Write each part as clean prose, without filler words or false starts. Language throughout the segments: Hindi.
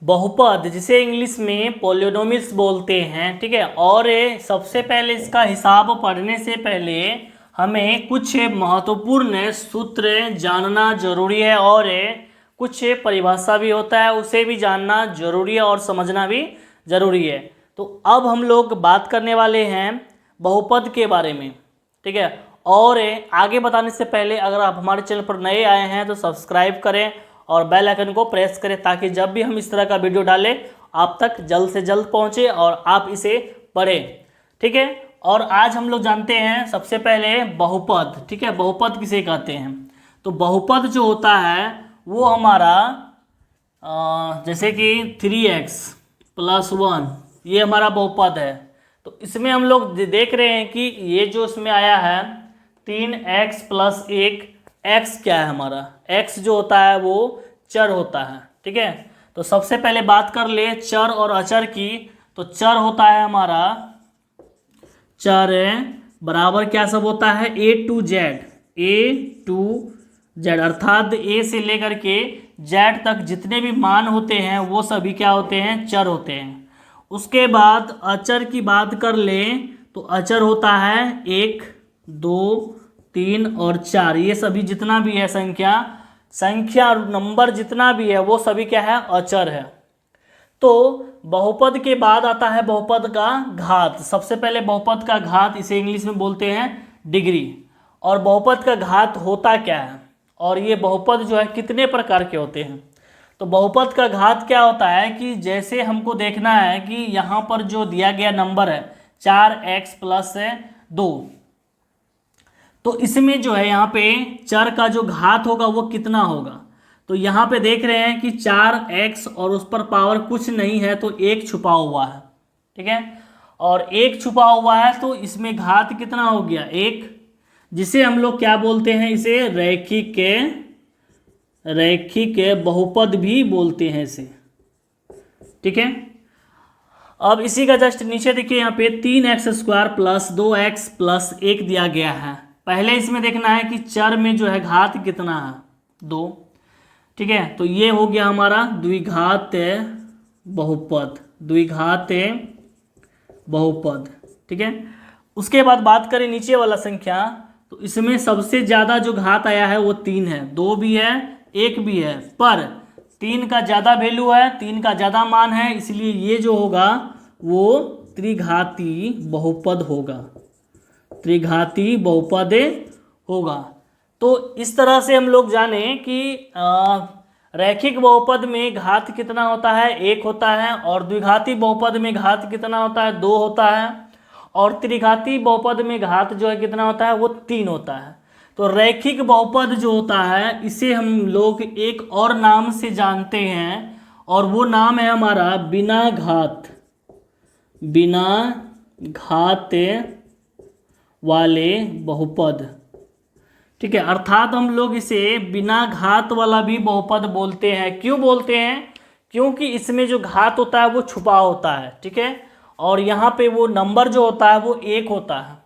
बहुपद जिसे इंग्लिश में पॉलिनोमियल्स बोलते हैं, ठीक है। और सबसे पहले इसका हिसाब पढ़ने से पहले हमें कुछ महत्वपूर्ण सूत्र जानना जरूरी है और कुछ परिभाषा भी होता है उसे भी जानना जरूरी है और समझना भी जरूरी है। तो अब हम लोग बात करने वाले हैं बहुपद के बारे में, ठीक है। और आगे बताने से पहले अगर आप हमारे चैनल पर नए आए हैं तो सब्सक्राइब करें और बेल आइकन को प्रेस करें ताकि जब भी हम इस तरह का वीडियो डालें आप तक जल्द से जल्द पहुंचे और आप इसे पढ़ें, ठीक है। और आज हम लोग जानते हैं सबसे पहले बहुपद, ठीक है। बहुपद किसे कहते हैं? तो बहुपद जो होता है वो हमारा जैसे कि 3x + 1 ये हमारा बहुपद है। तो इसमें हम लोग देख रहे हैं कि ये जो इसमें आया है 3x + 1, x क्या है हमारा? x जो होता है वो चर होता है, ठीक है। तो सबसे पहले बात कर ले चर और अचर की। तो चर होता है हमारा, चर बराबर क्या सब होता है? A to Z, अर्थात A से लेकर के Z तक जितने भी मान होते हैं वो सभी क्या होते हैं? चर होते हैं। उसके बाद अचर की बात कर ले तो अचर होता है 1, 2, 3 और 4। ये सभी जितना भी है संख्या नंबर जितना भी है वो सभी क्या है? अचर है। तो बहुपद के बाद आता है बहुपद का घात। सबसे पहले बहुपद का घात, इसे इंग्लिश में बोलते हैं डिग्री। और बहुपद का घात होता क्या है और ये बहुपद जो है कितने प्रकार के होते हैं? तो बहुपद का घात क्या होता है कि जैसे हमको देखना है कि यहाँ पर जो दिया गया नंबर है 4x + 2, तो इसमें जो है यहाँ पे चर का जो घात होगा वो कितना होगा? तो यहाँ पे देख रहे हैं कि 4x और उस पर पावर कुछ नहीं है तो 1 छुपा हुआ है, ठीक है। और 1 छुपा हुआ है तो इसमें घात कितना हो गया? 1, जिसे हम लोग क्या बोलते हैं? इसे रैखिक बहुपद भी बोलते हैं इसे, ठीक है। अब इसी का जस्ट नीचे देखिए यहाँ पे 3x² + 2x + 1 दिया गया है। पहले इसमें देखना है कि चर में जो है घात कितना है? 2, ठीक है। तो ये हो गया हमारा द्विघात बहुपद, ठीक है। उसके बाद बात करें नीचे वाला संख्या, तो इसमें सबसे ज़्यादा जो घात आया है वो 3 है। 2 भी है, 1 भी है, पर 3 का ज़्यादा वैल्यू है, 3 का ज़्यादा मान है, इसलिए ये जो होगा वो त्रिघाती बहुपद होगा। तो इस तरह से हम लोग जाने कि रैखिक बहुपद में घात कितना होता है? 1 होता है। और द्विघाती बहुपद में घात कितना होता है? 2 होता है। और त्रिघाती बहुपद में घात जो है कितना होता है? वो 3 होता है। तो रैखिक बहुपद जो होता है इसे हम लोग एक और नाम से जानते हैं और वो नाम है हमारा बिना घात वाले बहुपद, ठीक है। अर्थात हम लोग इसे बिना घात वाला भी बहुपद बोलते हैं। क्यों बोलते हैं? क्योंकि इसमें जो घात होता है वो छुपा होता है, ठीक है। और यहाँ पे वो नंबर जो होता है वो 1 होता है,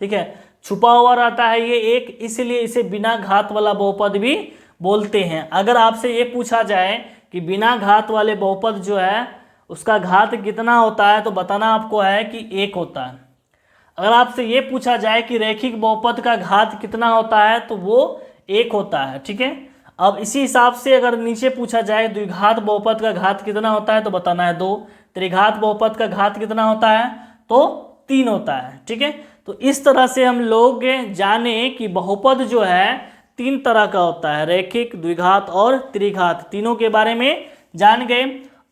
ठीक है। छुपा हुआ रहता है ये 1, इसलिए इसे बिना घात वाला बहुपद भी बोलते हैं। अगर आपसे ये पूछा जाए कि बिना घात वाले बहुपद जो है उसका घात कितना होता है तो बताना आपको है कि 1 होता है। अगर आपसे ये पूछा जाए कि रैखिक बहुपद का घात कितना होता है तो वो 1 होता है, ठीक है। अब इसी हिसाब से अगर नीचे पूछा जाए द्विघात बहुपद का घात कितना होता है तो बताना है 2। त्रिघात बहुपद का घात कितना होता है? तो 3 होता है, ठीक है। तो इस तरह से हम लोग जाने कि बहुपद जो है 3 तरह का होता है, रैखिक, द्विघात और त्रिघात, तीनों के बारे में जान गए।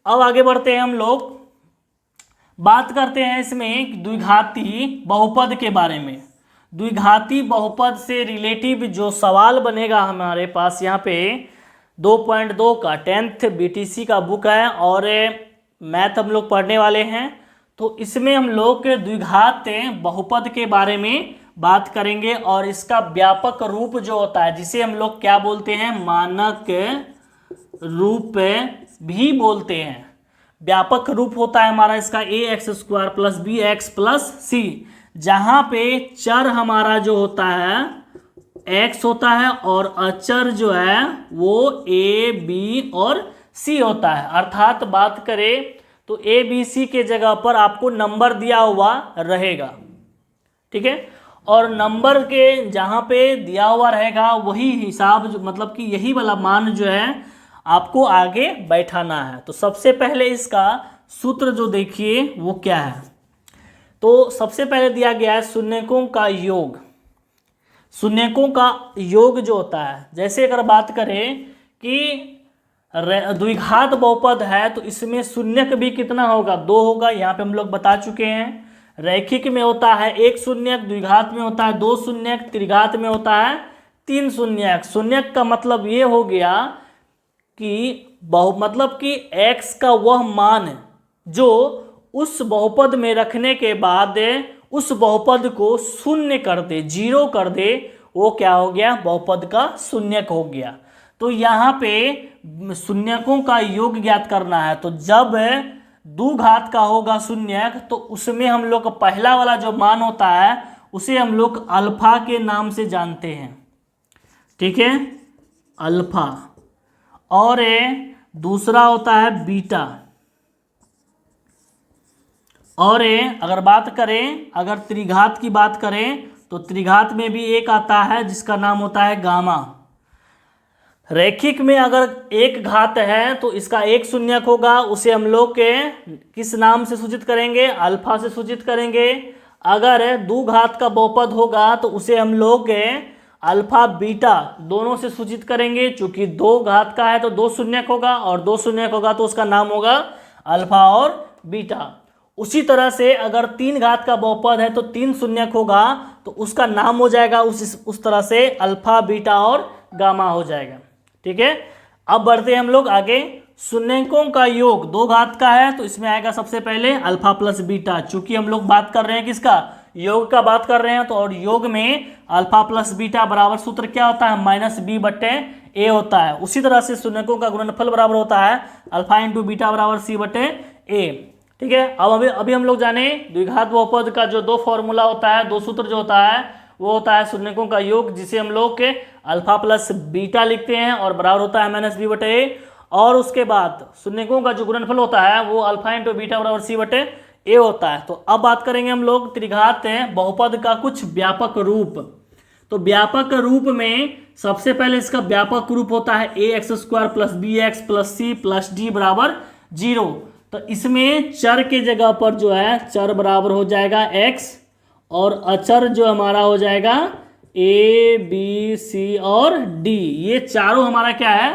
अब आगे बढ़ते हैं, हम लोग बात करते हैं इसमें द्विघाती बहुपद के बारे में। द्विघाती बहुपद से रिलेटिव जो सवाल बनेगा हमारे पास यहाँ पे 2.2 का 10th BTC का बुक है और मैथ हम लोग पढ़ने वाले हैं। तो इसमें हम लोग द्विघात बहुपद के बारे में बात करेंगे और इसका व्यापक रूप जो होता है जिसे हम लोग क्या बोलते हैं? मानक रूप भी बोलते हैं। व्यापक रूप होता है हमारा इसका ax² + bx + c, जहाँ पे चर हमारा जो होता है x होता है और अचर जो है वो a, b और सी होता है। अर्थात बात करें तो ए बी सी के जगह पर आपको नंबर दिया हुआ रहेगा, ठीक है। और नंबर के जहाँ पे दिया हुआ रहेगा वही हिसाब जो मतलब कि यही वाला मान जो है आपको आगे बैठाना है। तो सबसे पहले इसका सूत्र जो देखिए वो क्या है, तो सबसे पहले दिया गया है शून्यकों का योग। शून्यकों का योग जो होता है, जैसे अगर बात करें कि द्विघात बहुपद है तो इसमें शून्यक भी कितना होगा, 2 होगा। यहाँ पे हम लोग बता चुके हैं। रैखिक में होता है 1 शून्यक, द्विघात में होता है 2 शून्यक, त्रिघात में होता है 3 शून्यक। शून्यक का मतलब ये हो गया कि मतलब कि x का वह मान जो उस बहुपद में रखने के बाद उस बहुपद को शून्य कर दे, 0 कर दे, वो क्या हो गया, बहुपद का शून्यक हो गया। तो यहाँ पे शून्यकों का योग ज्ञात करना है। तो जब द्विघात का होगा शून्यक तो उसमें हम लोग पहला वाला जो मान होता है उसे हम लोग अल्फा के नाम से जानते हैं, ठीक है, अल्फा। और दूसरा होता है बीटा। और अगर बात करें, अगर त्रिघात की बात करें तो त्रिघात में भी एक आता है जिसका नाम होता है गामा। रैखिक में अगर एक घात है तो इसका एक शून्यक होगा, उसे हम लोग के किस नाम से सूचित करेंगे, अल्फा से सूचित करेंगे। अगर द्विघात का बहुपद होगा तो उसे हम लोग अल्फा बीटा दोनों से सूचित करेंगे। चूंकि 2 घात का है तो 2 शून्यक होगा और 2 शून्यक होगा तो उसका नाम होगा अल्फा और बीटा। उसी तरह से अगर 3 घात का बहुपद है तो 3 शून्यक होगा तो उसका नाम हो जाएगा उस तरह से अल्फा बीटा और गामा हो जाएगा, ठीक है। अब बढ़ते हैं हम लोग आगे। शून्यकों का योग 2 घात का है तो इसमें आएगा सबसे पहले अल्फा प्लस बीटा। चूंकि हम लोग बात कर रहे हैं किसका, योग का बात कर रहे हैं, तो और योग में अल्फा प्लस बीटा बराबर सूत्र क्या होता है, -b/a होता है। उसी तरह से शून्यकों का गुणनफल बराबर होता है अल्फा इंटू बीटा बराबर c/a, ठीक है। अब अभी हम लोग जाने द्विघात बहुपद का जो 2 फॉर्मूला होता है, 2 सूत्र जो होता है वो होता है शून्यकों का योग, जिसे हम लोग के अल्फा प्लस बीटा लिखते हैं और बराबर होता है -b/a। और उसके बाद शून्यकों का जो गुणनफल होता है वो अल्फा इंटू बीटा बराबर c/a होता है। तो अब बात करेंगे हम लोग त्रिघात बहुपद का कुछ व्यापक रूप। तो व्यापक रूप में सबसे पहले इसका व्यापक रूप होता है ax² + bx + c + d बराबर 0। तो इसमें चर के जगह पर जो है चर बराबर हो जाएगा x और अचर जो हमारा हो जाएगा a b c और d, ये चारों हमारा क्या है,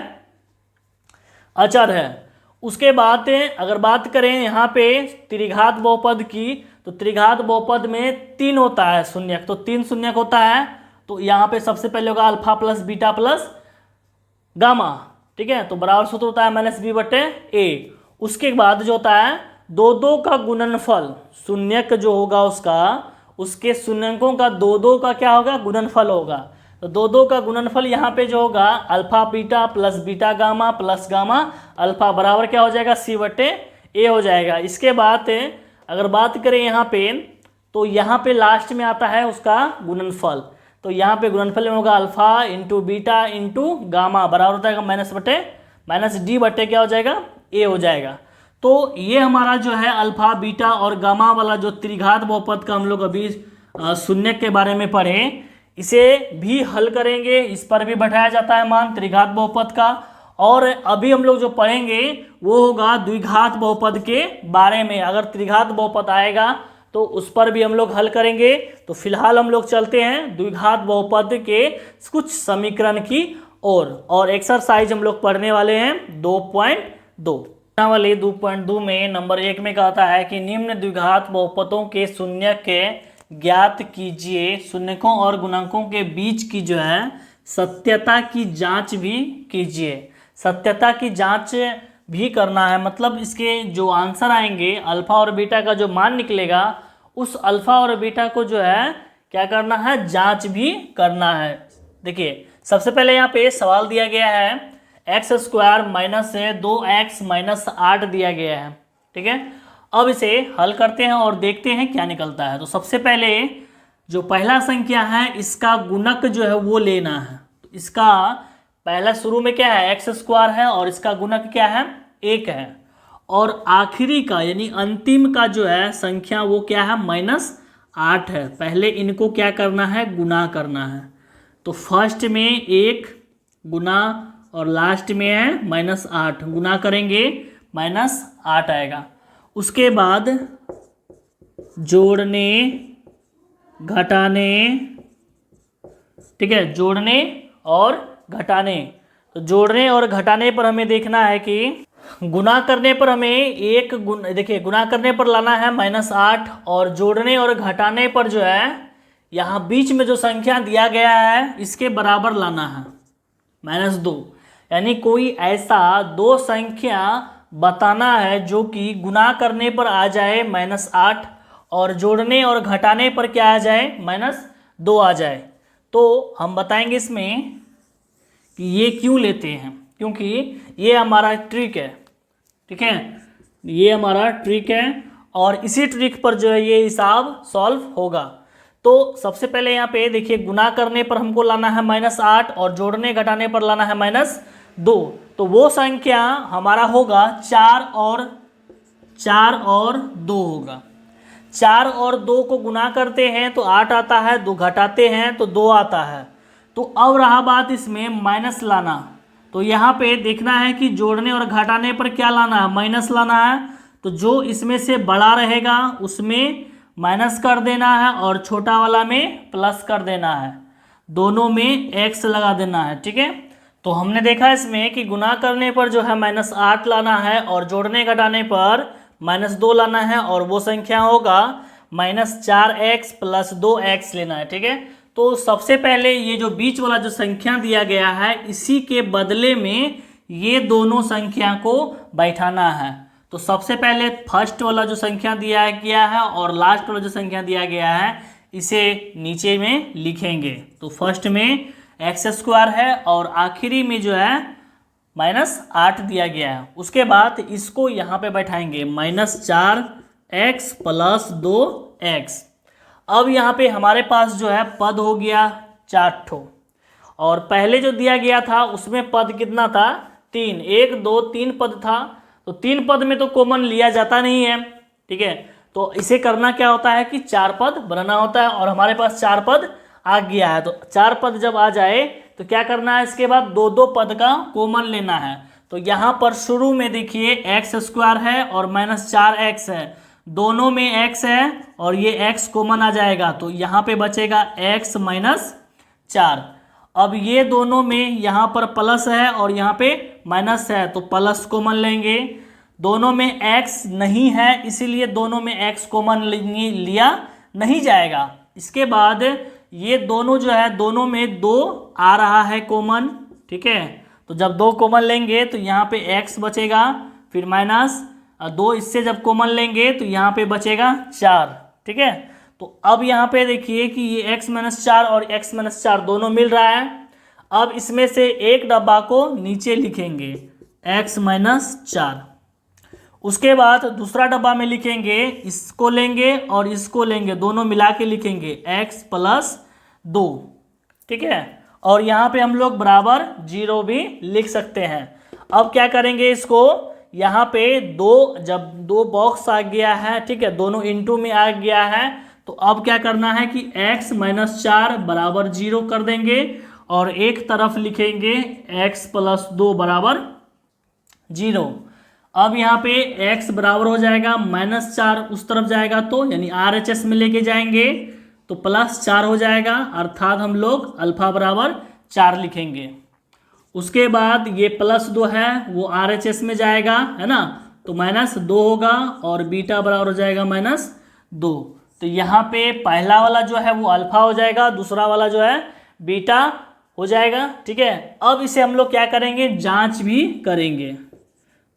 अचर है। उसके बाद अगर बात करें यहाँ पे त्रिघात बहुपद की, तो त्रिघात बहुपद में 3 होता है शून्यक, तो 3 शून्यक होता है। तो यहाँ पे सबसे पहले होगा alpha plus beta plus gamma, ठीक है। तो बराबर सूत्र होता है -b/a। उसके बाद जो होता है 2 का गुणनफल, शून्यक जो होगा उसके शून्यकों का 2 का क्या होगा, गुणनफल होगा। तो 2 का गुणनफल यहाँ पे जो होगा alpha beta plus beta gamma plus gamma alpha बराबर क्या हो जाएगा, c/a हो जाएगा। इसके बाद अगर बात करें यहाँ पे, तो यहाँ पे लास्ट में आता है उसका गुणनफल। तो यहाँ पे गुणनफल में होगा alpha into beta into gamma बराबर होता है -d/, क्या हो जाएगा, a हो जाएगा। तो ये हमारा जो है अल्फा बीटा और गामा वाला जो त्रिघात बहुपद का हम लोग अभी शून्यक के बारे में पढ़े, इसे भी हल करेंगे। इस पर भी बैठाया जाता है मान त्रिघात बहुपद का। और अभी हम लोग जो पढ़ेंगे वो होगा द्विघात बहुपद के बारे में। अगर त्रिघात बहुपद आएगा तो उस पर भी हम लोग हल करेंगे। तो फिलहाल हम लोग चलते हैं द्विघात बहुपद के कुछ समीकरण की ओर। और एक्सरसाइज हम लोग पढ़ने वाले हैं 2.2 वाले 2.2 में नंबर 1 में कहता है कि निम्न द्विघात बहुपदों के शून्यक ज्ञात कीजिए। शून्यकों और गुणकों के बीच की जो है सत्यता की जांच भी कीजिए। सत्यता की जांच भी करना है, मतलब इसके जो आंसर आएंगे अल्फा और बीटा का जो मान निकलेगा उस अल्फा और बीटा को जो है क्या करना है, जांच भी करना है। देखिए सबसे पहले यहाँ पे सवाल दिया गया है x² - 2x - 8 दिया गया है, ठीक है। अब इसे हल करते हैं और देखते हैं क्या निकलता है। तो सबसे पहले जो पहला संख्या है इसका गुणक जो है वो लेना है। तो इसका पहला शुरू में क्या है, एक्स स्क्वायर है और इसका गुणक क्या है, 1 है। और आखिरी का यानी अंतिम का जो है संख्या वो क्या है, -8 है। पहले इनको क्या करना है, गुना करना है। तो फर्स्ट में 1 गुना और लास्ट में है -8, गुना करेंगे -8 आएगा। उसके बाद जोड़ने घटाने, ठीक है, जोड़ने और घटाने। तो जोड़ने और घटाने पर हमें देखना है कि गुना करने पर हमें देखिए गुना करने पर लाना है -8 और जोड़ने और घटाने पर जो है यहाँ बीच में जो संख्या दिया गया है इसके बराबर लाना है, -2। यानी कोई ऐसा दो संख्या बताना है जो कि गुना करने पर आ जाए -8 और जोड़ने और घटाने पर क्या आ जाए, -2 आ जाए। तो हम बताएंगे इसमें कि ये क्यों लेते हैं, क्योंकि ये हमारा ट्रिक है, ठीक है, ये हमारा ट्रिक है और इसी ट्रिक पर जो है ये हिसाब सॉल्व होगा। तो सबसे पहले यहाँ पे देखिए गुना करने पर हमको लाना है -8 और जोड़ने घटाने पर लाना है -2। तो वो संख्या हमारा होगा 4 और 2 होगा। 4 और 2 को गुना करते हैं तो 8 आता है, 2 घटाते हैं तो 2 आता है। तो अब रहा बात इसमें माइनस लाना। तो यहाँ पे देखना है कि जोड़ने और घटाने पर क्या लाना है, माइनस लाना है। तो जो इसमें से बड़ा रहेगा उसमें माइनस कर देना है और छोटा वाला में प्लस कर देना है, दोनों में x लगा देना है, ठीक है। तो हमने देखा इसमें कि गुना करने पर जो है -8 लाना है और जोड़ने घटाने पर -2 लाना है और वो संख्या होगा -4x + 2x लेना है, ठीक है। तो सबसे पहले ये जो बीच वाला जो संख्या दिया गया है इसी के बदले में ये दोनों संख्या को बैठाना है। तो सबसे पहले फर्स्ट वाला जो संख्या दिया गया है और लास्ट वाला जो संख्या दिया गया है इसे नीचे में लिखेंगे। तो फर्स्ट में x² है और आखिरी में जो है -8 दिया गया है। उसके बाद इसको यहाँ पे बैठाएंगे -4x + 2x। अब यहाँ पे हमारे पास जो है पद हो गया 4 ठो और पहले जो दिया गया था उसमें पद कितना था, 3, 1 2 3 पद था। तो 3 पद में तो कॉमन लिया जाता नहीं है, ठीक है। तो इसे करना क्या होता है कि 4 पद बनाना होता है और हमारे पास 4 पद आ गया है। तो 4 पद जब आ जाए तो क्या करना है, इसके बाद 2 पद का कॉमन लेना है। तो यहाँ पर शुरू में देखिए x² है और -4x है, दोनों में x है और ये x कॉमन आ जाएगा। तो यहाँ पे बचेगा x - 4। अब ये दोनों में यहाँ पर प्लस है और यहाँ पे माइनस है तो प्लस कॉमन लेंगे। दोनों में x नहीं है इसीलिए दोनों में x कॉमन लिया नहीं जाएगा। इसके बाद ये दोनों जो है दोनों में 2 आ रहा है कॉमन, ठीक है। तो जब 2 कॉमन लेंगे तो यहाँ पे x बचेगा, फिर -2 इससे जब कॉमन लेंगे तो यहाँ पे बचेगा 4, ठीक है। तो अब यहाँ पे देखिए कि ये x - 4 और x - 4 दोनों मिल रहा है। अब इसमें से एक डब्बा को नीचे लिखेंगे x - 4। उसके बाद दूसरा डब्बा में लिखेंगे, इसको लेंगे और इसको लेंगे, दोनों मिला के लिखेंगे x + 2, ठीक है। और यहाँ पे हम लोग बराबर 0 भी लिख सकते हैं। अब क्या करेंगे, इसको यहाँ पे जब 2 बॉक्स आ गया है, ठीक है, दोनों इंटू में आ गया है। तो अब क्या करना है कि x - 4 बराबर 0 कर देंगे और एक तरफ लिखेंगे x + 2 बराबर 0। अब यहाँ पे x बराबर हो जाएगा -4 उस तरफ जाएगा तो यानी RHS में लेके जाएंगे तो +4 हो जाएगा, अर्थात हम लोग अल्फा बराबर 4 लिखेंगे। उसके बाद ये +2 है वो RHS में जाएगा, है ना, तो -2 होगा और बीटा बराबर हो जाएगा -2। तो यहाँ पे पहला वाला जो है वो अल्फा हो जाएगा, दूसरा वाला जो है बीटा हो जाएगा, ठीक है। अब इसे हम लोग क्या करेंगे, जांच भी करेंगे।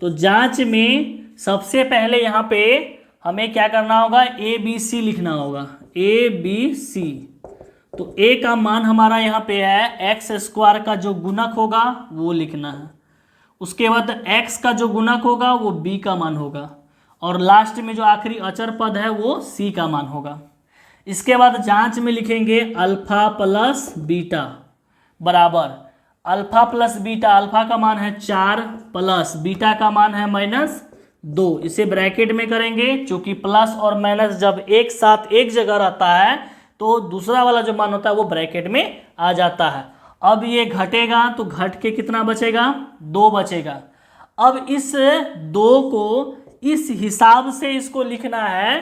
तो जांच में सबसे पहले यहाँ पे हमें क्या करना होगा, ABC लिखना होगा, ABC। तो a का मान हमारा यहाँ पे है, x² का जो गुणक होगा वो लिखना है। उसके बाद x का जो गुणक होगा वो b का मान होगा और लास्ट में जो आखिरी अचर पद है वो c का मान होगा। इसके बाद जांच में लिखेंगे अल्फा + बीटा बराबर अल्फा प्लस बीटा, अल्फा का मान है 4 प्लस बीटा का मान है -2, इसे ब्रैकेट में करेंगे। चूंकि प्लस और माइनस जब एक साथ एक जगह रहता है तो दूसरा वाला जो मान होता है वो ब्रैकेट में आ जाता है। अब ये घटेगा तो घट के कितना बचेगा, 2 बचेगा। अब इस 2 को इस हिसाब से इसको लिखना है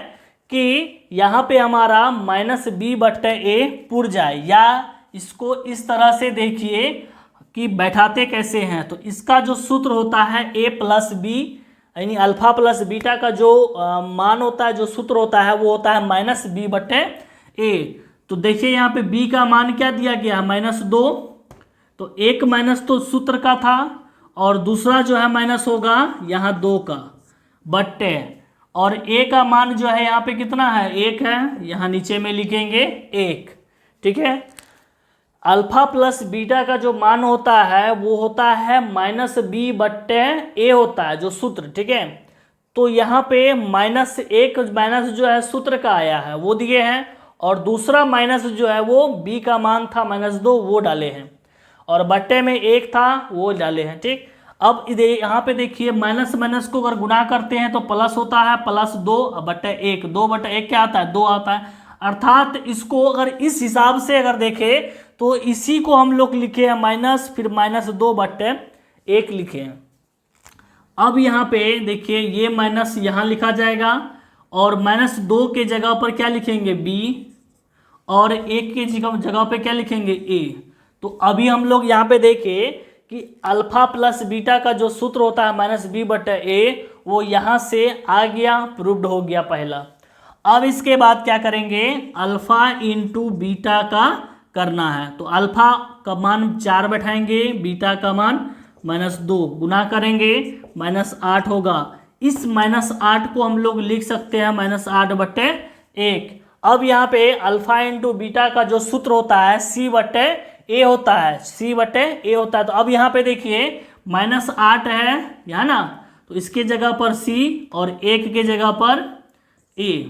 कि यहाँ पे हमारा -b/a पुर जाए, या इसको इस तरह से देखिए कि बैठाते कैसे हैं। तो इसका जो सूत्र होता है a प्लस बी, यानी अल्फा प्लस बीटा का जो मान होता है, जो सूत्र होता है वो होता है -b/a। तो देखिए यहाँ पे b का मान क्या दिया गया है, -2। तो एक माइनस तो सूत्र का था और दूसरा जो है माइनस होगा यहाँ 2 का बट्टे, और a का मान जो है यहाँ पे कितना है, 1 है, यहाँ नीचे में लिखेंगे 1। ठीक है, अल्फा प्लस बीटा का जो मान होता है वो होता है -b/a होता है जो सूत्र। ठीक है, तो यहाँ पे -1 माइनस जो है सूत्र का आया है वो दिए हैं, और दूसरा माइनस जो है वो b का मान था -2 वो डाले हैं, और बट्टे में 1 था वो डाले हैं। ठीक, अब यहाँ पे देखिए माइनस माइनस को अगर गुना करते हैं तो प्लस होता है +2/1, 2/1 क्या आता है, 2 आता है। अर्थात इसको अगर इस हिसाब से अगर देखें तो इसी को हम लोग लिखे हैं माइनस, फिर -2/1 लिखे हैं। अब यहाँ पे देखिए ये माइनस यहाँ लिखा जाएगा, और -2 के जगह पर क्या लिखेंगे b, और 1 के जगह पे क्या लिखेंगे a। तो अभी हम लोग यहाँ पे देखें कि अल्फा प्लस बीटा का जो सूत्र होता है -b/a वो यहाँ से आ गया, प्रूव्ड हो गया पहला। अब इसके बाद क्या करेंगे, अल्फा इंटू बीटा का करना है। तो अल्फा का मान 4 बैठाएंगे, बीटा का मान -2, गुना करेंगे -8 होगा। इस -8 को हम लोग लिख सकते हैं -8/1। अब यहाँ पे अल्फा इंटू बीटा का जो सूत्र होता है c/a होता है, c/a होता है। तो अब यहाँ पे देखिए -8 है यहाँ ना, तो इसके जगह पर c और 1 के जगह पर a,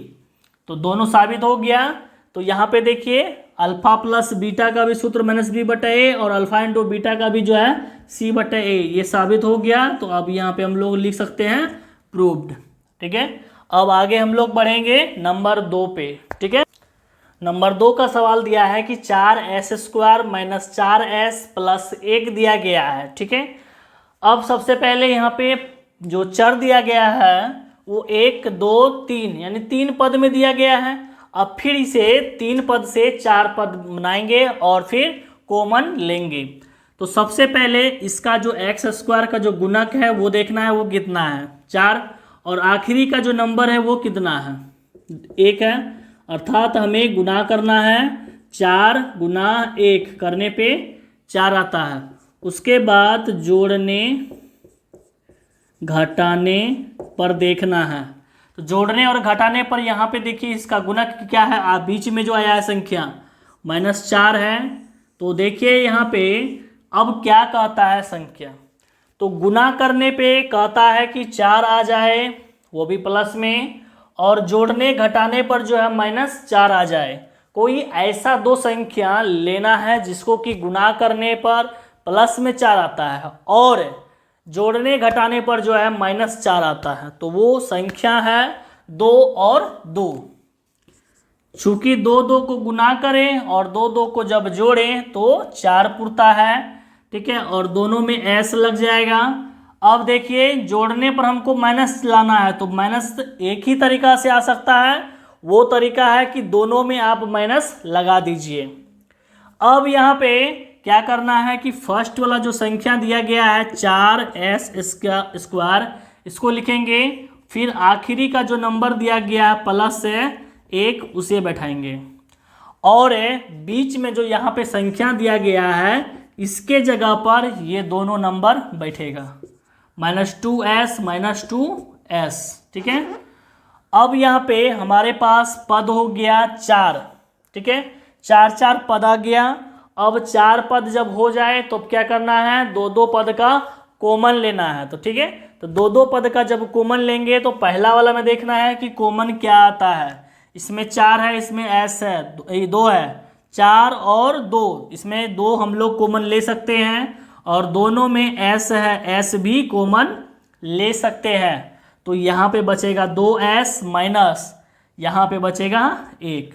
तो दोनों साबित हो गया। तो यहाँ पे देखिए अल्फा प्लस बीटा का भी सूत्र -b/a और अल्फा इंटू बीटा का भी जो है c/a, ये साबित हो गया। तो अब यहाँ पे हम लोग लिख सकते हैं प्रूव्ड। ठीक है, अब आगे हम लोग बढ़ेंगे नंबर 2 पे। ठीक है, नंबर 2 का सवाल दिया है कि 4s² - 4s + 1 दिया गया है। ठीक है, अब सबसे पहले यहाँ पे जो चर दिया गया है वो 1 2 3 यानी 3 पद में दिया गया है। अब फिर इसे 3 पद से 4 पद बनाएंगे और फिर कॉमन लेंगे। तो सबसे पहले इसका जो x² का जो गुणक है वो देखना है, वो कितना है 4, और आखिरी का जो नंबर है वो कितना है 1 है। अर्थात हमें गुना करना है, 4 × 1 करने पे 4 आता है। उसके बाद जोड़ने घटाने पर देखना है। तो जोड़ने और घटाने पर यहाँ पे देखिए इसका गुणक क्या है, बीच में जो आया है संख्या -4 है। तो देखिए यहाँ पे अब क्या कहता है संख्या, तो गुना करने पे कहता है कि 4 आ जाए वो भी प्लस में, और जोड़ने घटाने पर जो है -4 आ जाए। कोई ऐसा 2 संख्या लेना है जिसको कि गुना करने पर प्लस में 4 आता है और जोड़ने घटाने पर जो है -4 आता है। तो वो संख्या है 2 और 2। चूंकि 2 को गुना करें और 2 को जब जोड़ें तो 4 पुरता है। ठीक है, और दोनों में s लग जाएगा। अब देखिए जोड़ने पर हमको माइनस लाना है, तो माइनस एक ही तरीका से आ सकता है, वो तरीका है कि दोनों में आप माइनस लगा दीजिए। अब यहाँ पे क्या करना है कि फर्स्ट वाला जो संख्या दिया गया है 4s², इसको लिखेंगे, फिर आखिरी का जो नंबर दिया गया है +1 उसे बैठाएंगे, और बीच में जो यहाँ पे संख्या दिया गया है इसके जगह पर ये दोनों नंबर बैठेगा, -2s -2s। ठीक है, अब यहाँ पे हमारे पास पद हो गया 4। ठीक है, 4 पद आ गया। अब 4 पद जब हो जाए तो क्या करना है, 2 पद का कॉमन लेना है। तो ठीक है, तो 2 पद का जब कॉमन लेंगे तो पहला वाला में देखना है कि कॉमन क्या आता है। इसमें 4 है, इसमें s है, 2 है, 4 और 2, इसमें 2 हम लोग कॉमन ले सकते हैं। और दोनों में एस है, एस भी कॉमन ले सकते हैं। तो यहाँ पे बचेगा 2s माइनस यहाँ पे बचेगा 1।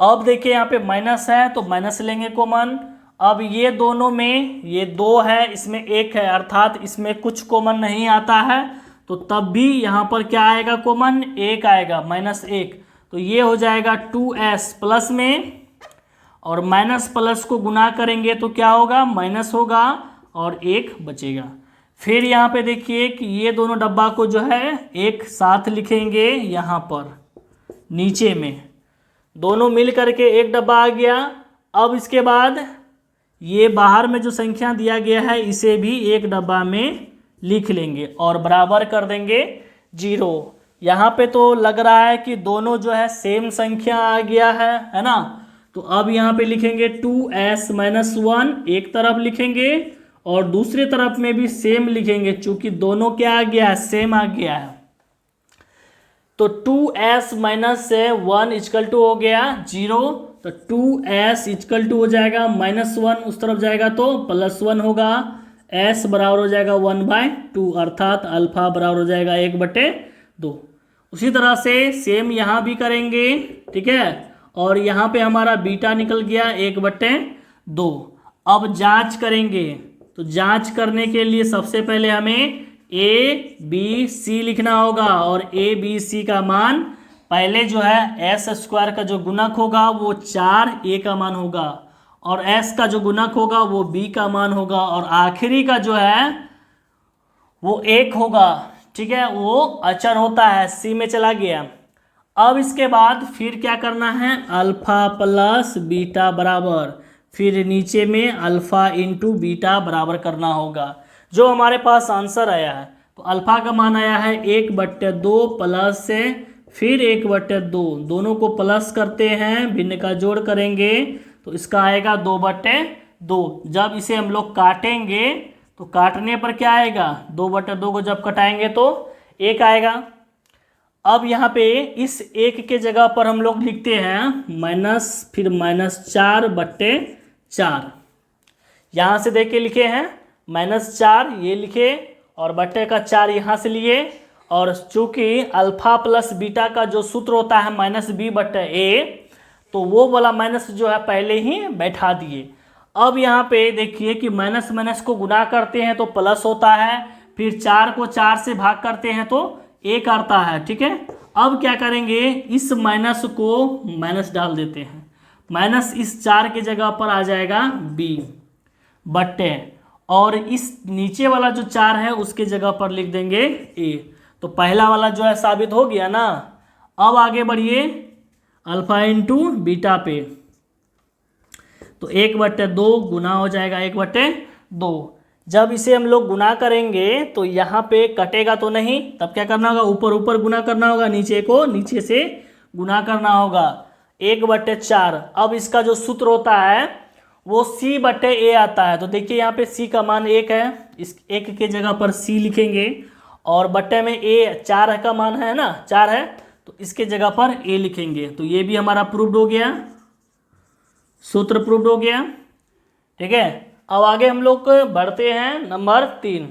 अब देखिए यहाँ पे माइनस है तो माइनस लेंगे कॉमन। अब ये दोनों में ये 2 है, इसमें 1 है, अर्थात इसमें कुछ कॉमन नहीं आता है, तो तब भी यहाँ पर क्या आएगा कॉमन, 1 आएगा, -1। तो ये हो जाएगा 2s प्लस में, और माइनस प्लस को गुना करेंगे तो क्या होगा, माइनस होगा और 1 बचेगा। फिर यहाँ पे देखिए कि ये दोनों डब्बा को जो है एक साथ लिखेंगे यहाँ पर नीचे में, दोनों मिल करके एक डब्बा आ गया। अब इसके बाद ये बाहर में जो संख्या दिया गया है इसे भी एक डब्बा में लिख लेंगे और बराबर कर देंगे 0। यहाँ पे तो लग रहा है कि दोनों जो है सेम संख्या आ गया है ना। तो अब यहाँ पे लिखेंगे 2s माइनस 1 एक तरफ लिखेंगे और दूसरी तरफ में भी सेम लिखेंगे, चूंकि दोनों क्या आ गया है, सेम आ गया है। तो 2s माइनस 1 इक्वल टू हो गया 0, तो 2s इक्वल टू हो जाएगा -1, उस तरफ जाएगा तो +1 होगा, s बराबर हो जाएगा 1/2, अर्थात अल्फा बराबर हो जाएगा 1/2। उसी तरह से सेम यहाँ भी करेंगे, ठीक है। और यहाँ पे हमारा बीटा निकल गया 1/2। अब जांच करेंगे, तो जांच करने के लिए सबसे पहले हमें a b c लिखना होगा, और a b c का मान पहले जो है s² का जो गुणक होगा वो 4a का मान होगा, और s का जो गुणक होगा वो b का मान होगा, और आखिरी का जो है वो 1 होगा, ठीक है, वो अचर होता है, c में चला गया। अब इसके बाद फिर क्या करना है, अल्फा प्लस बीटा बराबर, फिर नीचे में अल्फा इंटू बीटा बराबर करना होगा। जो हमारे पास आंसर आया है, तो अल्फा का मान आया है 1/2 प्लस से फिर 1/2, दोनों को प्लस करते हैं, भिन्न का जोड़ करेंगे तो इसका आएगा 2/2। जब इसे हम लोग काटेंगे तो काटने पर क्या आएगा, 2/2 को जब कटाएंगे तो 1 आएगा। अब यहाँ पे इस 1 के जगह पर हम लोग लिखते हैं माइनस, फिर -4/4, यहाँ से देख के लिखे हैं -4 ये लिखे और बट्टे का 4 यहाँ से लिए, और चूंकि अल्फा प्लस बीटा का जो सूत्र होता है -b/a, तो वो वाला माइनस जो है पहले ही बैठा दिए। अब यहाँ पे देखिए कि माइनस माइनस को गुना करते हैं तो प्लस होता है, फिर 4 को 4 से भाग करते हैं तो 1 आता है, ठीक है। अब क्या करेंगे, इस माइनस को माइनस डाल देते हैं, माइनस इस 4 के जगह पर आ जाएगा b बट्टे, और इस नीचे वाला जो 4 है उसके जगह पर लिख देंगे a। तो पहला वाला जो है साबित हो गया ना। अब आगे बढ़िए अल्फा इंटू बीटा पे, तो 1/2 गुना हो जाएगा 1/2। जब इसे हम लोग गुना करेंगे तो यहाँ पे कटेगा तो नहीं, तब क्या करना होगा, ऊपर ऊपर गुना करना होगा, नीचे को नीचे से गुना करना होगा, 1/4। अब इसका जो सूत्र होता है वो c/a आता है। तो देखिए यहाँ पे c का मान 1 है, इस 1 के जगह पर c लिखेंगे, और बट्टे में a 4 का मान है ना, 4 है, तो इसके जगह पर a लिखेंगे। तो ये भी हमारा प्रूव्ड हो गया, सूत्र प्रूव्ड हो गया, ठीक है। अब आगे हम लोग बढ़ते हैं नंबर 3।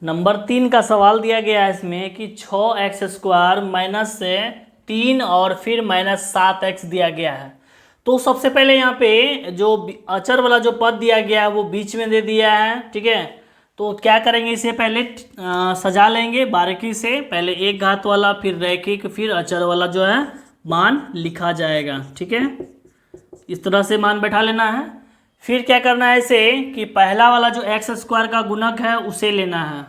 नंबर 3 का सवाल दिया गया है इसमें कि 6x² - 3 और फिर -7x दिया गया है। तो सबसे पहले यहाँ पे जो अचर वाला जो पद दिया गया है वो बीच में दे दिया है, ठीक है। तो क्या करेंगे, इसे पहले सजा लेंगे बारीकी से, पहले एक घात वाला, फिर रैखिक, फिर अचर वाला जो है मान लिखा जाएगा, ठीक है। इस तरह से मान बैठा लेना है। फिर क्या करना है इसे कि पहला वाला जो x² का गुणक है उसे लेना है।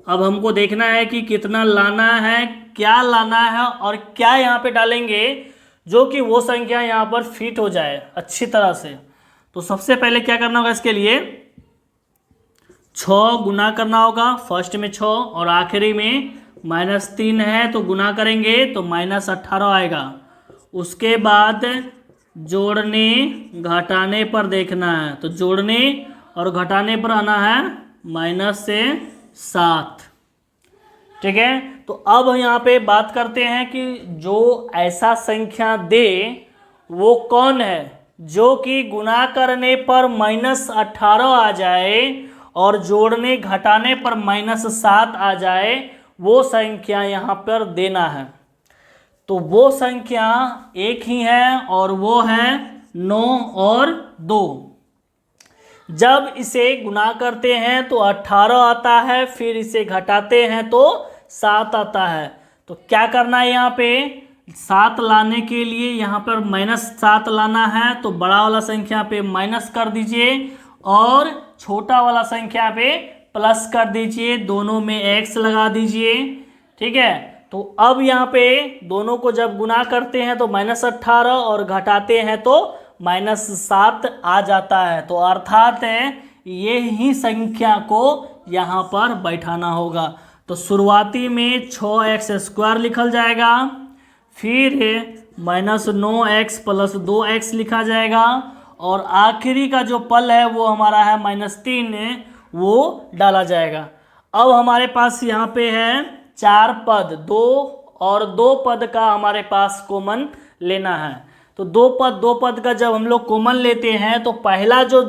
अब हमको देखना है कि कितना लाना है, क्या लाना है, और क्या यहाँ पे डालेंगे जो कि वो संख्या यहाँ पर फिट हो जाए अच्छी तरह से। तो सबसे पहले क्या करना होगा, इसके लिए 6 गुना करना होगा, फर्स्ट में 6 और आखिरी में -3 है तो गुना करेंगे तो -18 आएगा। उसके बाद जोड़ने घटाने पर देखना है, तो जोड़ने और घटाने पर आना है -7, ठीक है। तो अब यहाँ पे बात करते हैं कि जो ऐसा संख्या दे वो कौन है जो कि गुना करने पर -18 आ जाए और जोड़ने घटाने पर -7 आ जाए, वो संख्या यहाँ पर देना है। तो वो संख्या एक ही है और वो है 9 और 2। जब इसे गुना करते हैं तो 18 आता है, फिर इसे घटाते हैं तो 7 आता है। तो क्या करना है, यहाँ पे 7 लाने के लिए यहाँ पर -7 लाना है, तो बड़ा वाला संख्या पे माइनस कर दीजिए और छोटा वाला संख्या पे प्लस कर दीजिए, दोनों में x लगा दीजिए। ठीक है, तो अब यहाँ पे दोनों को जब गुना करते हैं तो -18 और घटाते हैं तो -7 आ जाता है। तो अर्थात ये ही संख्या को यहाँ पर बैठाना होगा। तो शुरुआती में 6x² लिखल जाएगा, फिर -9x + 2x लिखा जाएगा और आखिरी का जो पल है वो हमारा है -3, वो डाला जाएगा। अब हमारे पास यहाँ पे है 4 पद, 2 और 2 पद का हमारे पास कॉमन लेना है। तो 2 पद का जब हम लोग कॉमन लेते हैं तो पहला जो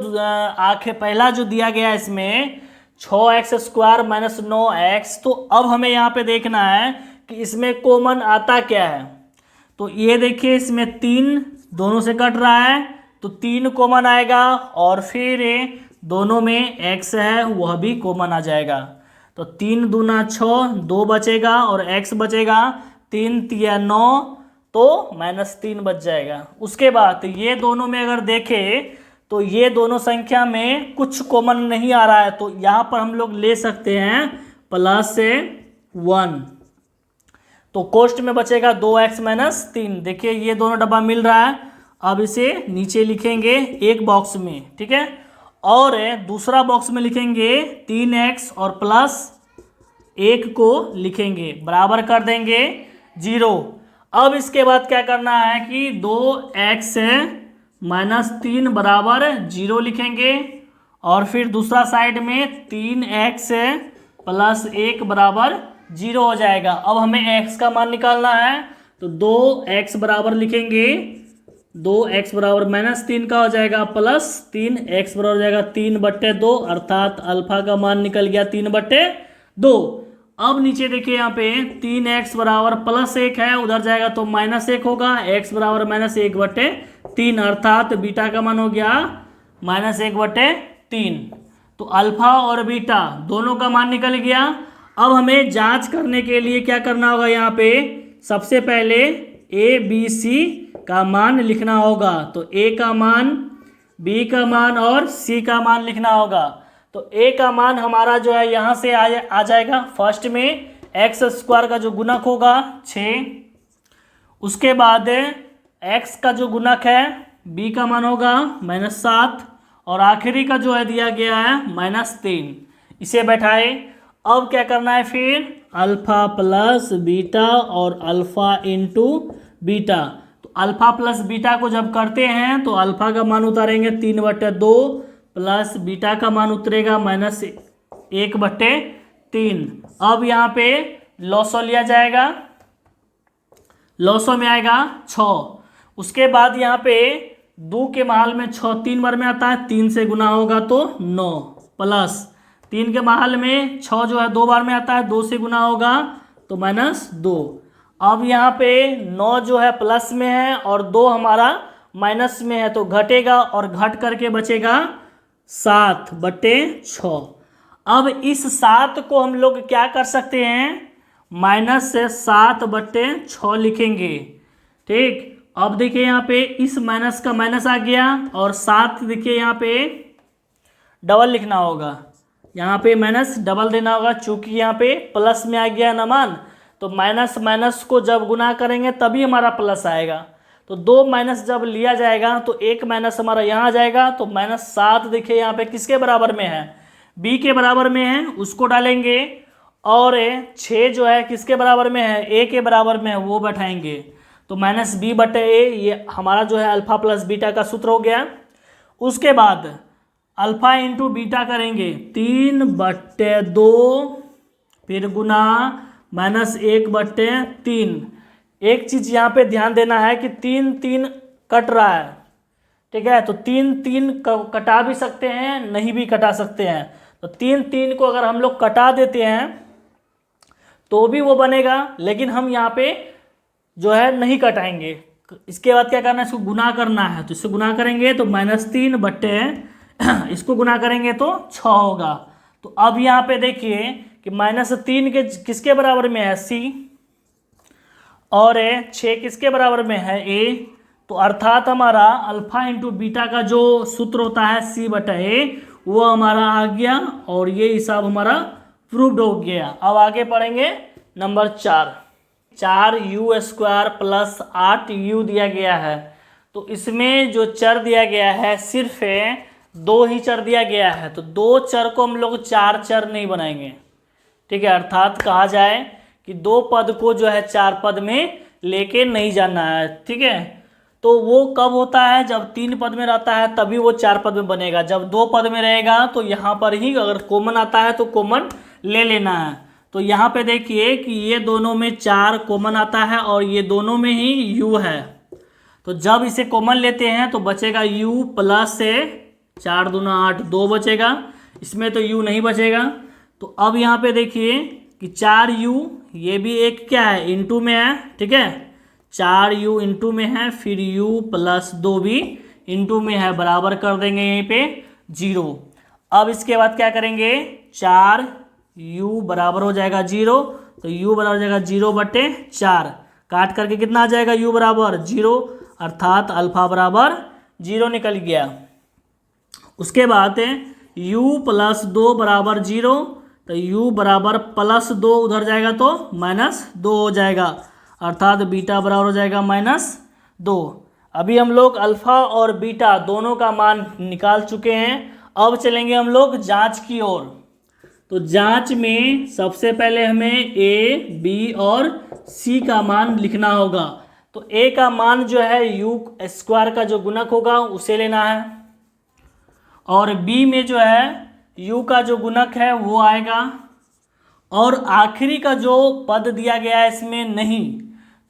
दिया गया इसमें 6x² - 9x, तो अब हमें यहाँ पे देखना है कि इसमें कॉमन आता क्या है। तो ये देखिए इसमें 3 दोनों से कट रहा है, तो 3 कॉमन आएगा और फिर दोनों में x है वह भी कॉमन आ जाएगा। तो 3 दूना 6, 2 बचेगा और x बचेगा, 3 तिया 9, तो -3 बच जाएगा। उसके बाद ये दोनों में अगर देखें तो ये दोनों संख्या में कुछ कॉमन नहीं आ रहा है, तो यहाँ पर हम लोग ले सकते हैं +1। तो कोष्ट में बचेगा 2x - 3। देखिए ये दोनों डब्बा मिल रहा है, अब इसे नीचे लिखेंगे एक बॉक्स में, ठीक है, और दूसरा बॉक्स में लिखेंगे 3x और +1 को लिखेंगे, बराबर कर देंगे 0। अब इसके बाद क्या करना है कि 2x - 3 बराबर 0 लिखेंगे और फिर दूसरा साइड में 3x + 1 बराबर 0 हो जाएगा। अब हमें x का मान निकालना है, तो 2x बराबर लिखेंगे, 2x बराबर -3 का हो जाएगा +3x बराबर हो जाएगा 3/2, अर्थात अल्फा का मान निकल गया 3/2। अब नीचे देखिए यहाँ पे 3x बराबर +1 है, उधर जाएगा तो -1 होगा, x बराबर -1/3, अर्थात बीटा का मान हो गया -1/3। तो अल्फा और बीटा दोनों का मान निकल गया। अब हमें जांच करने के लिए क्या करना होगा, यहाँ पे सबसे पहले a b c का मान लिखना होगा। तो a का मान, b का मान और c का मान लिखना होगा। तो a का मान हमारा जो है यहाँ से आ जाएगा। फर्स्ट में x² का जो गुणक होगा 6, उसके बाद x का जो गुणक है b का मान होगा -7 और आखिरी का जो है दिया गया है -3। इसे बैठाए। अब क्या करना है, फिर अल्फा प्लस बीटा और अल्फा इंटू बीटा। तो अल्फा प्लस बीटा को जब करते हैं तो अल्फा का मान उतारेंगे 3/2 प्लस बीटा का मान उतरेगा -1/3। अब यहाँ पे लॉसो लिया जाएगा, लॉसो में आएगा 6। उसके बाद यहाँ पे 2 के महल में 6 3 बार में आता है, 3 से गुना होगा तो 9 प्लस 3 के महल में 6 जो है 2 बार में आता है, 2 से गुना होगा तो -2। अब यहाँ पे 9 जो है प्लस में है और 2 हमारा माइनस में है, तो घटेगा और घट करके बचेगा 7/6। अब इस 7 को हम लोग क्या कर सकते हैं, -7/6 लिखेंगे। ठीक, अब देखिए यहाँ पे इस माइनस का माइनस आ गया और 7 देखिए यहाँ पे डबल लिखना होगा, यहाँ पे माइनस डबल देना होगा, चूंकि यहाँ पे प्लस में आ गया ना मान, तो माइनस माइनस को जब गुना करेंगे तभी हमारा प्लस आएगा। तो 2 माइनस जब लिया जाएगा तो 1 माइनस हमारा यहाँ आ जाएगा। तो -7 देखिए यहाँ पे किसके बराबर में है, b के बराबर में है, उसको डालेंगे। और 6 जो है किसके बराबर में है, a के बराबर में है, वो बैठाएंगे। तो -b/a ये हमारा जो है अल्फा प्लस बीटा का सूत्र हो गया। उसके बाद अल्फा इंटू बीटा करेंगे 3/2 फिर गुना -1/3। एक चीज़ यहाँ पे ध्यान देना है कि 3 कट रहा है, ठीक है, तो 3 कटा भी सकते हैं, नहीं भी कटा सकते हैं। तो 3 3 को अगर हम लोग कटा देते हैं तो भी वो बनेगा, लेकिन हम यहाँ पे जो है नहीं कटाएंगे। इसके बाद क्या करना है, इसको गुना करना है। तो इसको गुना करेंगे तो -3 बट्टे इसको गुना करेंगे तो 6 होगा। तो अब यहाँ पे देखिए कि -3 के किसके बराबर में है, C, और 6 किसके बराबर में है, A। तो अर्थात हमारा अल्फा इंटू बीटा का जो सूत्र होता है C/A वो हमारा आ गया, और ये हिसाब हमारा प्रूव्ड हो गया। अब आगे पढ़ेंगे नंबर 4u² प्लस 8u दिया गया है। तो इसमें जो चर दिया गया है सिर्फ 2 ही चर दिया गया है, तो 2 चर को हम लोग 4 चर नहीं बनाएंगे, ठीक है। अर्थात कहा जाए कि 2 पद को जो है 4 पद में लेके नहीं जाना है, ठीक है। तो वो कब होता है, जब 3 पद में रहता है तभी वो 4 पद में बनेगा। जब 2 पद में रहेगा तो यहाँ पर ही अगर कॉमन आता है तो कॉमन ले लेना है। तो यहाँ पे देखिए कि ये दोनों में 4 कॉमन आता है और ये दोनों में ही u है। तो जब इसे कॉमन लेते हैं तो बचेगा u प्लस 4 दूना 8, 2 बचेगा, इसमें तो u नहीं बचेगा। तो अब यहाँ पे देखिए कि 4u, ये भी एक क्या है, इंटू में है, ठीक है। 4u इंटू में है, फिर u प्लस 2 भी इंटू में है, बराबर कर देंगे यहीं पे 0। अब इसके बाद क्या करेंगे, 4u बराबर हो जाएगा 0, तो u बराबर हो जाएगा 0/4, काट करके कितना आ जाएगा, u बराबर 0, अर्थात अल्फा बराबर 0 निकल गया। उसके बाद u प्लस 2 बराबर 0, तो u बराबर +2 उधर जाएगा तो -2 हो जाएगा, अर्थात बीटा बराबर हो जाएगा -2। अभी हम लोग अल्फा और बीटा दोनों का मान निकाल चुके हैं। अब चलेंगे हम लोग जांच की ओर। तो जांच में सबसे पहले हमें a, b और c का मान लिखना होगा। तो a का मान जो है u² का जो गुणक होगा उसे लेना है, और b में जो है u का जो गुणक है वो आएगा, और आखिरी का जो पद दिया गया है इसमें नहीं,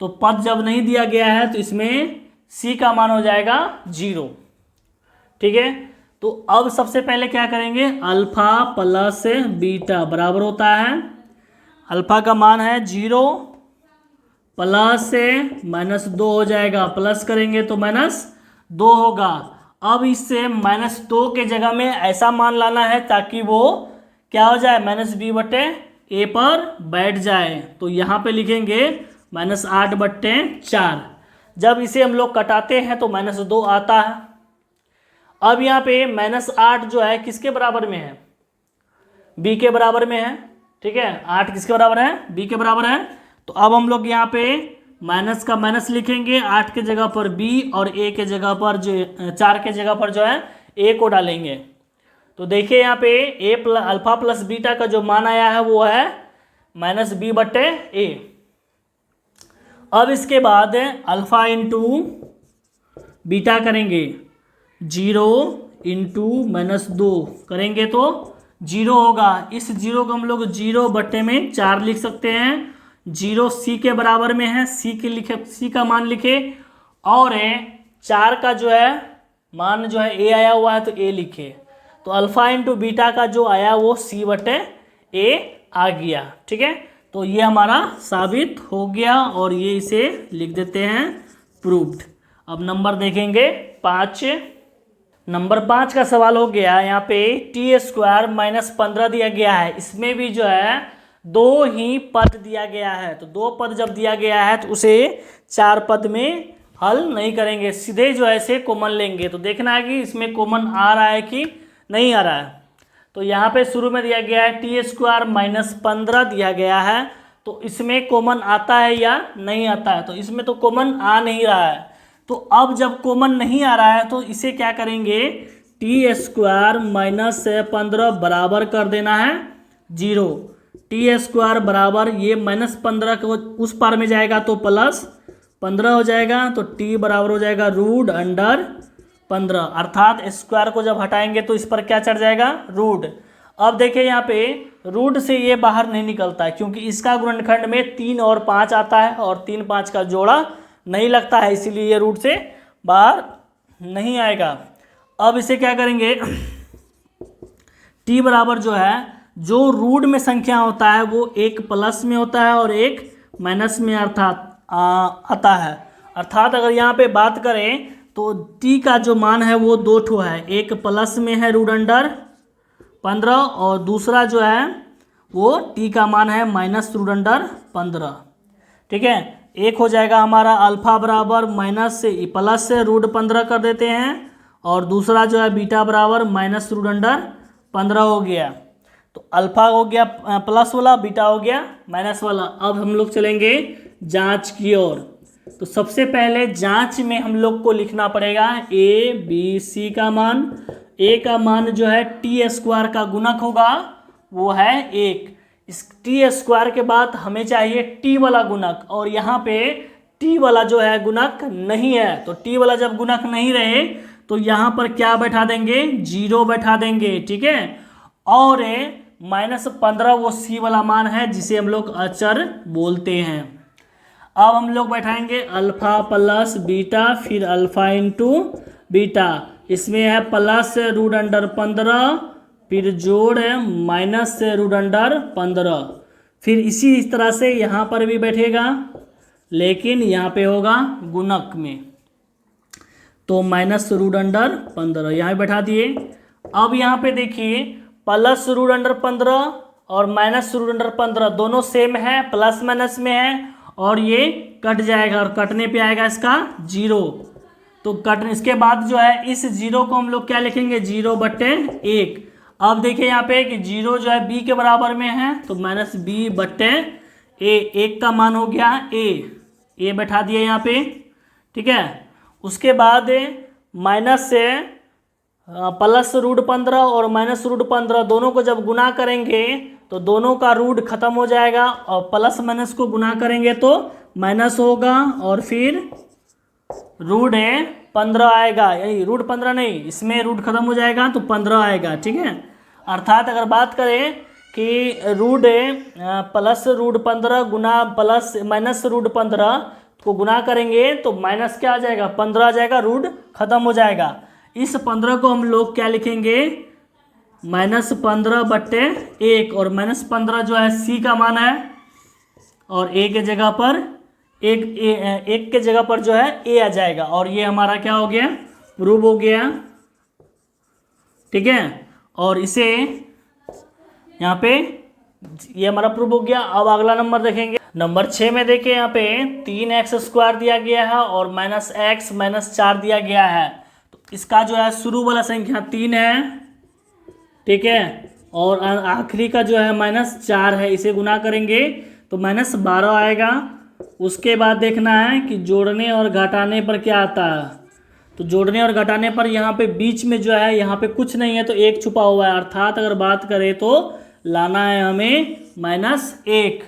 तो पद जब नहीं दिया गया है तो इसमें c का मान हो जाएगा 0, ठीक है। तो अब सबसे पहले क्या करेंगे, अल्फा प्लस बीटा बराबर होता है, अल्फा का मान है 0 प्लस -2 हो जाएगा, प्लस करेंगे तो -2 होगा। अब इससे -2 के जगह में ऐसा मान लाना है ताकि वो क्या हो जाए, -b/a पर बैठ जाए। तो यहाँ पे लिखेंगे -8/4। जब इसे हम लोग कटाते हैं तो -2 आता है। अब यहाँ पे -8 जो है किसके बराबर में है, b के बराबर में है, ठीक है। 8 किसके बराबर है, b के बराबर है। तो अब हम लोग यहाँ पे माइनस का माइनस लिखेंगे, 8 के जगह पर b और a के जगह पर जो 4 के जगह पर जो है a को डालेंगे। तो देखिए यहाँ पे अल्फा प्लस बीटा का जो मान आया है वो है -b/a। अब इसके बाद अल्फा इंटू बीटा करेंगे, 0 इंटू -2 करेंगे तो 0 होगा। इस 0 को हम लोग 0/4 लिख सकते हैं। 0 c के बराबर में है, c का मान लिखे, और 4 का जो है मान जो है a आया हुआ है तो a लिखे। तो अल्फा इंटू बीटा का जो आया वो c/a आ गया, ठीक है। तो ये हमारा साबित हो गया, और ये इसे लिख देते हैं प्रूव्ड। अब नंबर देखेंगे 5। नंबर 5 का सवाल हो गया, यहाँ पे t² - 15 दिया गया है। इसमें भी जो है 2 ही पद दिया गया है। तो 2 पद जब दिया गया है तो उसे 4 पद में हल नहीं करेंगे, सीधे जो है इसे कॉमन लेंगे। तो देखना है कि इसमें कॉमन आ रहा है कि नहीं आ रहा है। तो यहाँ पे शुरू में दिया गया है t² - 15 दिया गया है, तो इसमें कॉमन आता है या नहीं आता है। तो इसमें तो कॉमन आ नहीं रहा है। तो अब जब कॉमन नहीं आ रहा है तो इसे क्या करेंगे, t² - 15 बराबर कर देना है 0। t² बराबर ये -15 को उस पार में जाएगा तो +15 हो जाएगा, तो t बराबर हो जाएगा √15, अर्थात स्क्वायर को जब हटाएंगे तो इस पर क्या चढ़ जाएगा, रूट। अब देखिए यहाँ पे रूट से ये बाहर नहीं निकलता है, क्योंकि इसका गुणनखंड में 3 और 5 आता है, और 3 5 का जोड़ा नहीं लगता है, इसीलिए ये रूट से बाहर नहीं आएगा। अब इसे क्या करेंगे, टी बराबर जो है, जो रूट में संख्या होता है वो एक प्लस में होता है और एक माइनस में अर्थात आता है। अर्थात अगर यहाँ पे बात करें तो टी का जो मान है वो दो ठो है, एक प्लस में है रूट अंडर 15 और दूसरा जो है वो टी का मान है माइनस रूट अंडर 15। ठीक है, एक हो जाएगा हमारा अल्फा बराबर माइनस से प्लस से रूट 15 कर देते हैं और दूसरा जो है बीटा बराबर माइनस रूट अंडर 15 हो गया। तो अल्फा हो गया प्लस वाला, बीटा हो गया माइनस वाला। अब हम लोग चलेंगे जांच की ओर। तो सबसे पहले जांच में हम लोग को लिखना पड़ेगा ए बी सी का मान। ए का मान जो है टी स्क्वायर का गुणक होगा वो है 1। इस टी स्क्वायर के बाद हमें चाहिए टी वाला गुणक, और यहाँ पे टी वाला जो है गुणक नहीं है। तो टी वाला जब गुणक नहीं रहे तो यहाँ पर क्या बैठा देंगे, 0 बैठा देंगे। ठीक है, और -15 वो सी वाला मान है जिसे हम लोग अचर बोलते हैं। अब हम लोग बैठाएंगे अल्फा प्लस बीटा, फिर अल्फा इंटू बीटा, इसमें है प्लस रूट अंडर 15, फिर जोड़ है माइनस से रूट अंडर 15, फिर इसी तरह से यहाँ पर भी बैठेगा लेकिन यहाँ पे होगा गुणक में, तो माइनस रूट अंडर 15 यहाँ बैठा दिए। अब यहाँ पे देखिए प्लस रूट अंडर 15 और माइनस रूट अंडर 15 दोनों सेम है, प्लस माइनस में है, और ये कट जाएगा और कटने पे आएगा इसका 0। तो कटने इसके बाद जो है इस 0 को हम लोग क्या लिखेंगे, 0/1। अब देखिए यहाँ पे कि 0 जो है b के बराबर में है तो माइनस b/a, 1 का मान हो गया a बैठा दिए यहाँ पे। ठीक है, उसके बाद माइनस से प्लस रूट 15 और माइनस रूट 15 दोनों को जब गुना करेंगे तो दोनों का रूट खत्म हो जाएगा, और प्लस माइनस को गुना करेंगे तो माइनस होगा और फिर रूट 15 आएगा, यानी रूट 15 नहीं, इसमें रूट खत्म हो जाएगा तो 15 आएगा। ठीक है, अर्थात अगर बात करें कि रूट प्लस रूट 15 गुना प्लस माइनस रूट 15 को गुना करेंगे तो माइनस क्या आ जाएगा, 15 आ जाएगा, रूट खत्म हो जाएगा। इस 15 को हम लोग क्या लिखेंगे, -15/1, और -15 जो है सी का मान है और ए के जगह पर एक के जगह पर जो है ए आ जाएगा, और ये हमारा क्या हो गया, प्रूव हो गया। ठीक है, और इसे यहाँ पे ये हमारा प्रूव हो गया। अब अगला नंबर देखेंगे, नंबर 6 में देखिए यहाँ पे 3x² दिया गया है और -x -4 दिया गया है। तो इसका जो है शुरू वाला संख्या 3 है, ठीक है, और आखिरी का जो है -4 है, इसे गुना करेंगे तो -12 आएगा। उसके बाद देखना है कि जोड़ने और घटाने पर क्या आता है। तो जोड़ने और घटाने पर यहाँ पे बीच में जो है यहाँ पे कुछ नहीं है तो 1 छुपा हुआ है, अर्थात अगर बात करें तो लाना है हमें -1।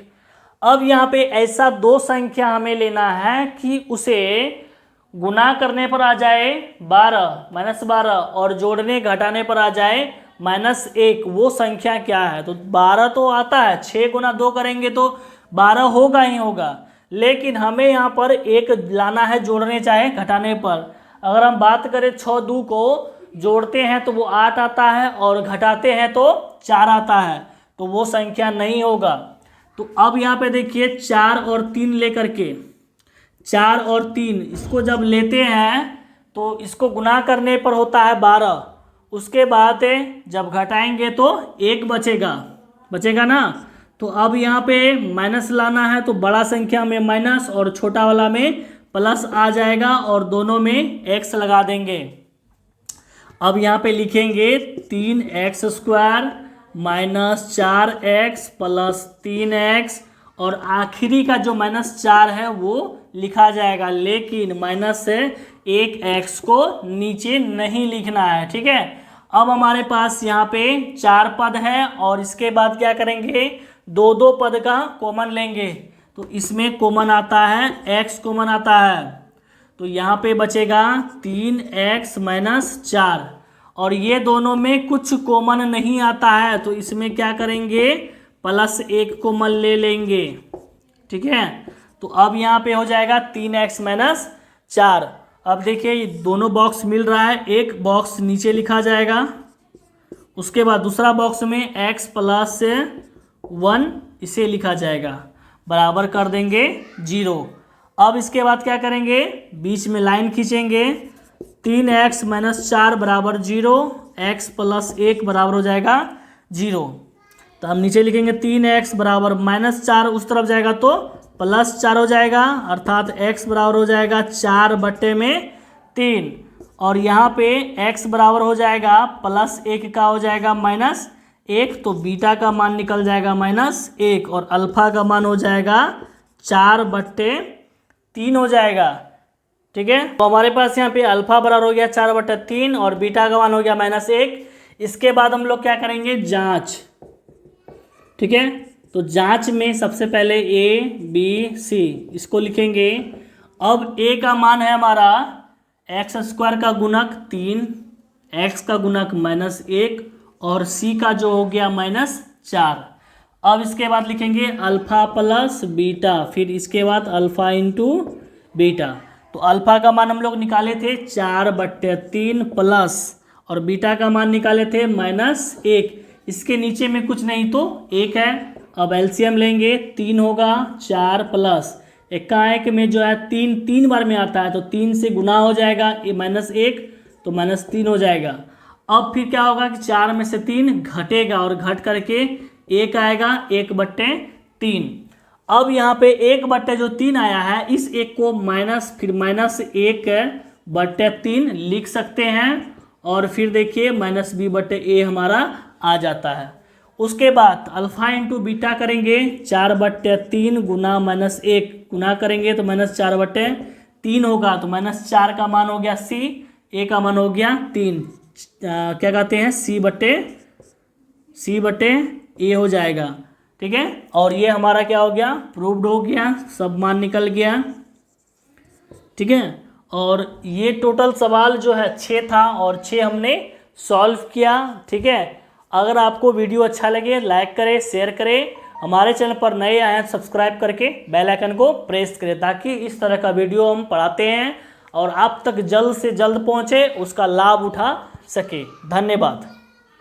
अब यहाँ पे ऐसा दो संख्या हमें लेना है कि उसे गुना करने पर आ जाए -12 और जोड़ने घटाने पर आ जाए -1। वो संख्या क्या है, तो 12 तो आता है, 6 गुना 2 करेंगे तो 12 होगा ही होगा, लेकिन हमें यहाँ पर एक लाना है जोड़ने चाहे घटाने पर। अगर हम बात करें 6 2 को जोड़ते हैं तो वो 8 आता है और घटाते हैं तो 4 आता है, तो वो संख्या नहीं होगा। तो अब यहाँ पे देखिए 4 और 3 लेकर के 4 और 3 इसको जब लेते हैं तो इसको गुना करने पर होता है 12, उसके बाद जब घटाएंगे तो 1 बचेगा ना। तो अब यहाँ पे माइनस लाना है तो बड़ा संख्या में माइनस और छोटा वाला में प्लस आ जाएगा और दोनों में x लगा देंगे। अब यहाँ पे लिखेंगे 3x² -4x + 3x, और आखिरी का जो -4 है वो लिखा जाएगा, लेकिन माइनस से 1x को नीचे नहीं लिखना है। ठीक है, अब हमारे पास यहाँ पे 4 पद है और इसके बाद क्या करेंगे, 2 पद का कॉमन लेंगे। तो इसमें कॉमन आता है x कॉमन आता है, तो यहाँ पे बचेगा 3x - 4, और ये दोनों में कुछ कॉमन नहीं आता है तो इसमें क्या करेंगे, +1 कॉमन ले लेंगे। ठीक है, तो अब यहाँ पे हो जाएगा 3x - 4। अब देखिए ये दोनों बॉक्स मिल रहा है, एक बॉक्स नीचे लिखा जाएगा उसके बाद दूसरा बॉक्स में x प्लस 1 इसे लिखा जाएगा, बराबर कर देंगे 0। अब इसके बाद क्या करेंगे, बीच में लाइन खींचेंगे, 3x माइनस 4 बराबर 0, x प्लस 1 बराबर हो जाएगा 0। तो हम नीचे लिखेंगे 3x बराबर माइनस 4, उस तरफ जाएगा तो प्लस 4 हो जाएगा, अर्थात x बराबर हो जाएगा 4/3। और यहाँ पे x बराबर हो जाएगा प्लस 1 का हो जाएगा -1, तो बीटा का मान निकल जाएगा -1 और अल्फा का मान हो जाएगा 4/3 हो जाएगा। ठीक है, तो हमारे पास यहाँ पे अल्फा बराबर हो गया 4/3 और बीटा का मान हो गया -1। इसके बाद हम लोग क्या करेंगे, जांच। ठीक है, तो जांच में सबसे पहले a b c इसको लिखेंगे। अब a का मान है हमारा x² का गुणक 3, x का गुणक -1 और c का जो हो गया -4। अब इसके बाद लिखेंगे अल्फा प्लस बीटा, फिर इसके बाद अल्फा इंटू बीटा। तो अल्फा का मान हम लोग निकाले थे 4/3 प्लस, और बीटा का मान निकाले थे -1। इसके नीचे में कुछ नहीं तो 1 है। अब एलसीएम लेंगे, 3 होगा 4 प्लस एकाएक में जो है 3 बार में आता है, तो 3 से गुना हो जाएगा, -1 तो -3 हो जाएगा। अब फिर क्या होगा कि 4 में से 3 घटेगा और घट करके 1 आएगा 1/3। अब यहाँ पे 1/3 आया है, इस 1 को माइनस, फिर -1/3 लिख सकते हैं और फिर देखिए -b/a हमारा आ जाता है। उसके बाद अल्फा इंटू बीटा करेंगे, 4/3 गुना -1 गुना करेंगे तो -4/3 होगा, तो -4 का मान हो गया c, a का मान हो गया 3, क्या कहते हैं c/a हो जाएगा। ठीक है, और ये हमारा क्या हो गया, प्रूव्ड हो गया, सब मान निकल गया। ठीक है, और ये टोटल सवाल जो है 6 था और 6 हमने सॉल्व किया। ठीक है, अगर आपको वीडियो अच्छा लगे लाइक करें, शेयर करें, हमारे चैनल पर नए आए हैं सब्सक्राइब करके बेल आइकन को प्रेस करें, ताकि इस तरह का वीडियो हम पढ़ाते हैं और आप तक जल्द से जल्द पहुंचे, उसका लाभ उठा सके। धन्यवाद।